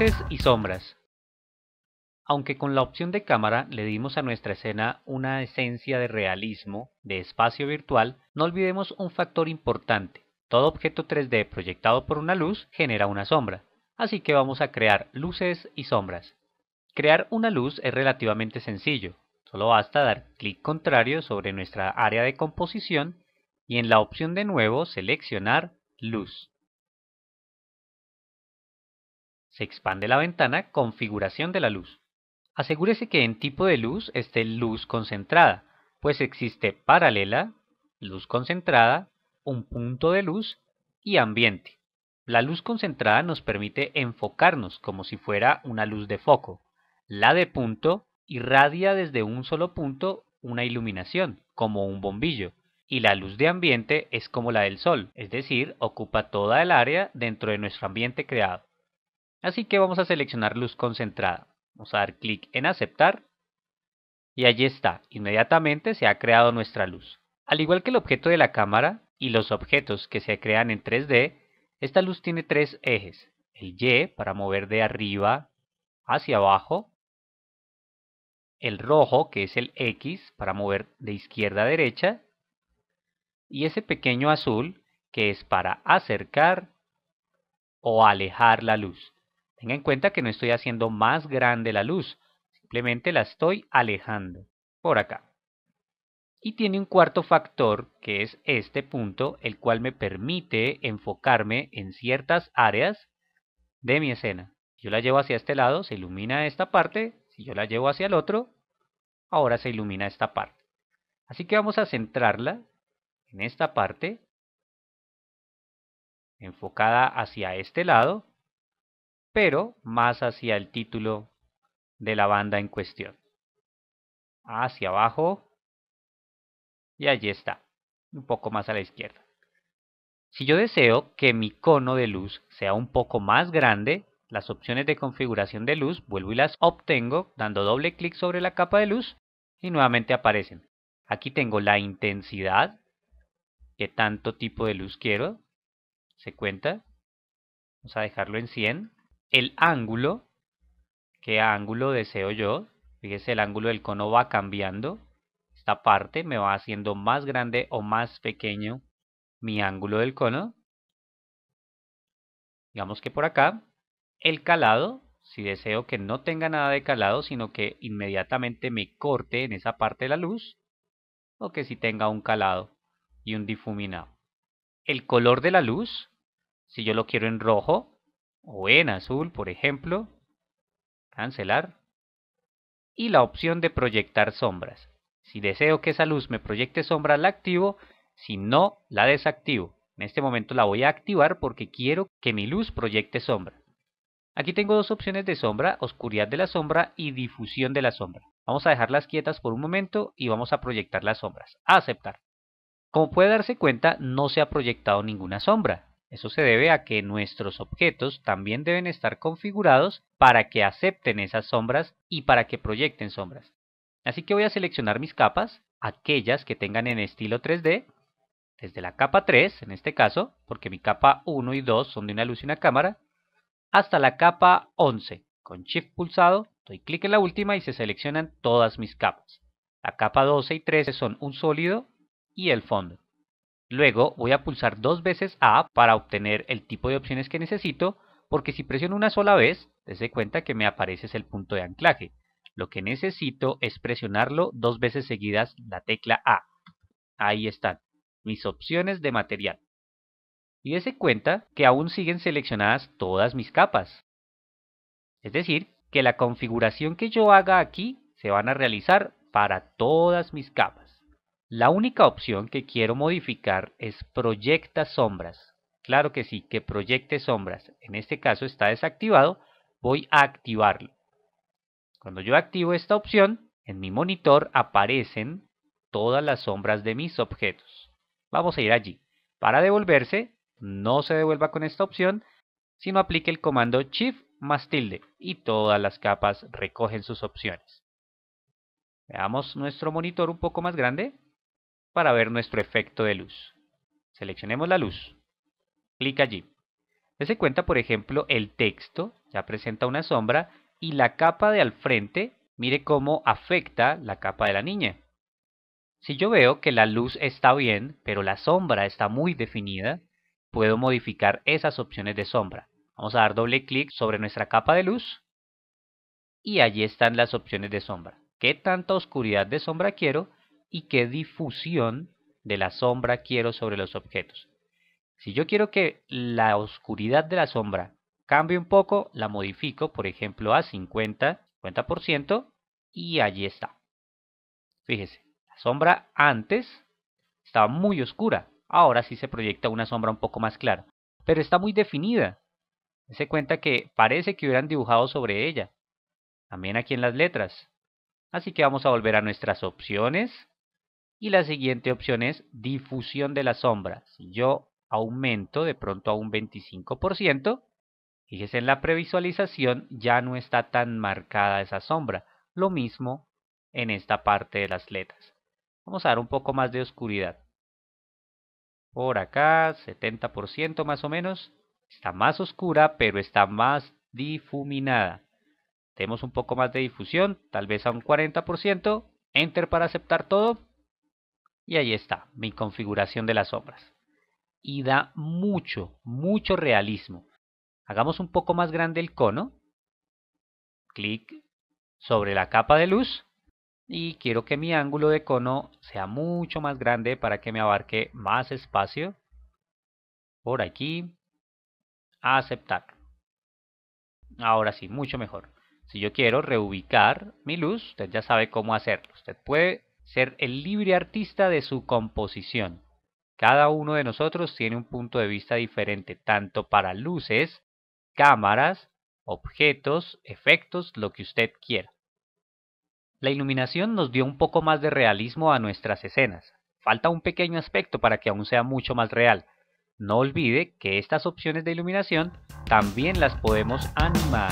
Luces y sombras. Aunque con la opción de cámara le dimos a nuestra escena una esencia de realismo, de espacio virtual, no olvidemos un factor importante. Todo objeto 3D proyectado por una luz genera una sombra, así que vamos a crear luces y sombras. Crear una luz es relativamente sencillo, solo basta dar clic contrario sobre nuestra área de composición y en la opción de nuevo seleccionar Luz. Se expande la ventana Configuración de la luz. Asegúrese que en tipo de luz esté luz concentrada, pues existe paralela, luz concentrada, un punto de luz y ambiente. La luz concentrada nos permite enfocarnos como si fuera una luz de foco. La de punto irradia desde un solo punto una iluminación, como un bombillo. Y la luz de ambiente es como la del sol, es decir, ocupa toda el área dentro de nuestro ambiente creado. Así que vamos a seleccionar luz concentrada. Vamos a dar clic en aceptar y allí está, inmediatamente se ha creado nuestra luz. Al igual que el objeto de la cámara y los objetos que se crean en 3D, esta luz tiene tres ejes. El Y para mover de arriba hacia abajo, el rojo que es el X para mover de izquierda a derecha y ese pequeño azul que es para acercar o alejar la luz. Tenga en cuenta que no estoy haciendo más grande la luz, simplemente la estoy alejando por acá. Y tiene un cuarto factor que es este punto, el cual me permite enfocarme en ciertas áreas de mi escena. Si yo la llevo hacia este lado, se ilumina esta parte. Si yo la llevo hacia el otro, ahora se ilumina esta parte. Así que vamos a centrarla en esta parte, enfocada hacia este lado, pero más hacia el título de la banda en cuestión. Hacia abajo y allí está, un poco más a la izquierda. Si yo deseo que mi cono de luz sea un poco más grande, las opciones de configuración de luz vuelvo y las obtengo dando doble clic sobre la capa de luz y nuevamente aparecen. Aquí tengo la intensidad, qué tanto tipo de luz quiero, se cuenta, vamos a dejarlo en 100. El ángulo, qué ángulo deseo yo, fíjese el ángulo del cono va cambiando, esta parte me va haciendo más grande o más pequeño mi ángulo del cono. Digamos que por acá, el calado, si deseo que no tenga nada de calado, sino que inmediatamente me corte en esa parte de la luz, o que si tenga un calado y un difuminado. El color de la luz, si yo lo quiero en rojo o en azul, por ejemplo, cancelar. Y la opción de proyectar sombras. Si deseo que esa luz me proyecte sombras, la activo, si no, la desactivo. En este momento la voy a activar porque quiero que mi luz proyecte sombra. Aquí tengo dos opciones de sombra, oscuridad de la sombra y difusión de la sombra. Vamos a dejarlas quietas por un momento y vamos a proyectar las sombras. A aceptar. Como puede darse cuenta, no se ha proyectado ninguna sombra. Eso se debe a que nuestros objetos también deben estar configurados para que acepten esas sombras y para que proyecten sombras. Así que voy a seleccionar mis capas, aquellas que tengan en estilo 3D, desde la capa 3, en este caso, porque mi capa 1 y 2 son de una luz y una cámara, hasta la capa 11. Con Shift pulsado, doy clic en la última y se seleccionan todas mis capas. La capa 12 y 13 son un sólido y el fondo. Luego voy a pulsar dos veces A para obtener el tipo de opciones que necesito, porque si presiono una sola vez, dése cuenta que me aparece el punto de anclaje. Lo que necesito es presionarlo dos veces seguidas la tecla A. Ahí están, mis opciones de material. Y dése cuenta que aún siguen seleccionadas todas mis capas. Es decir, que la configuración que yo haga aquí se van a realizar para todas mis capas. La única opción que quiero modificar es proyecta sombras. Claro que sí, que proyecte sombras. En este caso está desactivado, voy a activarlo. Cuando yo activo esta opción, en mi monitor aparecen todas las sombras de mis objetos. Vamos a ir allí. Para devolverse, no se devuelva con esta opción, sino aplique el comando Shift más tilde y todas las capas recogen sus opciones. Veamos nuestro monitor un poco más grande para ver nuestro efecto de luz. Seleccionemos la luz. Clic allí. Dese cuenta, por ejemplo, el texto ya presenta una sombra y la capa de al frente, mire cómo afecta la capa de la niña. Si yo veo que la luz está bien, pero la sombra está muy definida, puedo modificar esas opciones de sombra. Vamos a dar doble clic sobre nuestra capa de luz y allí están las opciones de sombra. ¿Qué tanta oscuridad de sombra quiero y qué difusión de la sombra quiero sobre los objetos? Si yo quiero que la oscuridad de la sombra cambie un poco, la modifico, por ejemplo, a 50%, y allí está. Fíjese, la sombra antes estaba muy oscura, ahora sí se proyecta una sombra un poco más clara, pero está muy definida. Se cuenta que parece que hubieran dibujado sobre ella. También aquí en las letras. Así que vamos a volver a nuestras opciones. Y la siguiente opción es difusión de la sombra. Si yo aumento de pronto a un 25%, fíjese en la previsualización ya no está tan marcada esa sombra. Lo mismo en esta parte de las letras. Vamos a dar un poco más de oscuridad. Por acá, 70% más o menos. Está más oscura, pero está más difuminada. Tenemos un poco más de difusión, tal vez a un 40%. Enter para aceptar todo. Y ahí está, mi configuración de las sombras. Y da mucho, mucho realismo. Hagamos un poco más grande el cono. Clic sobre la capa de luz. Y quiero que mi ángulo de cono sea mucho más grande para que me abarque más espacio. Por aquí. A aceptar. Ahora sí, mucho mejor. Si yo quiero reubicar mi luz, usted ya sabe cómo hacerlo. Usted puede ser el libre artista de su composición. Cada uno de nosotros tiene un punto de vista diferente, tanto para luces, cámaras, objetos, efectos, lo que usted quiera. La iluminación nos dio un poco más de realismo a nuestras escenas. Falta un pequeño aspecto para que aún sea mucho más real. No olvide que estas opciones de iluminación también las podemos animar.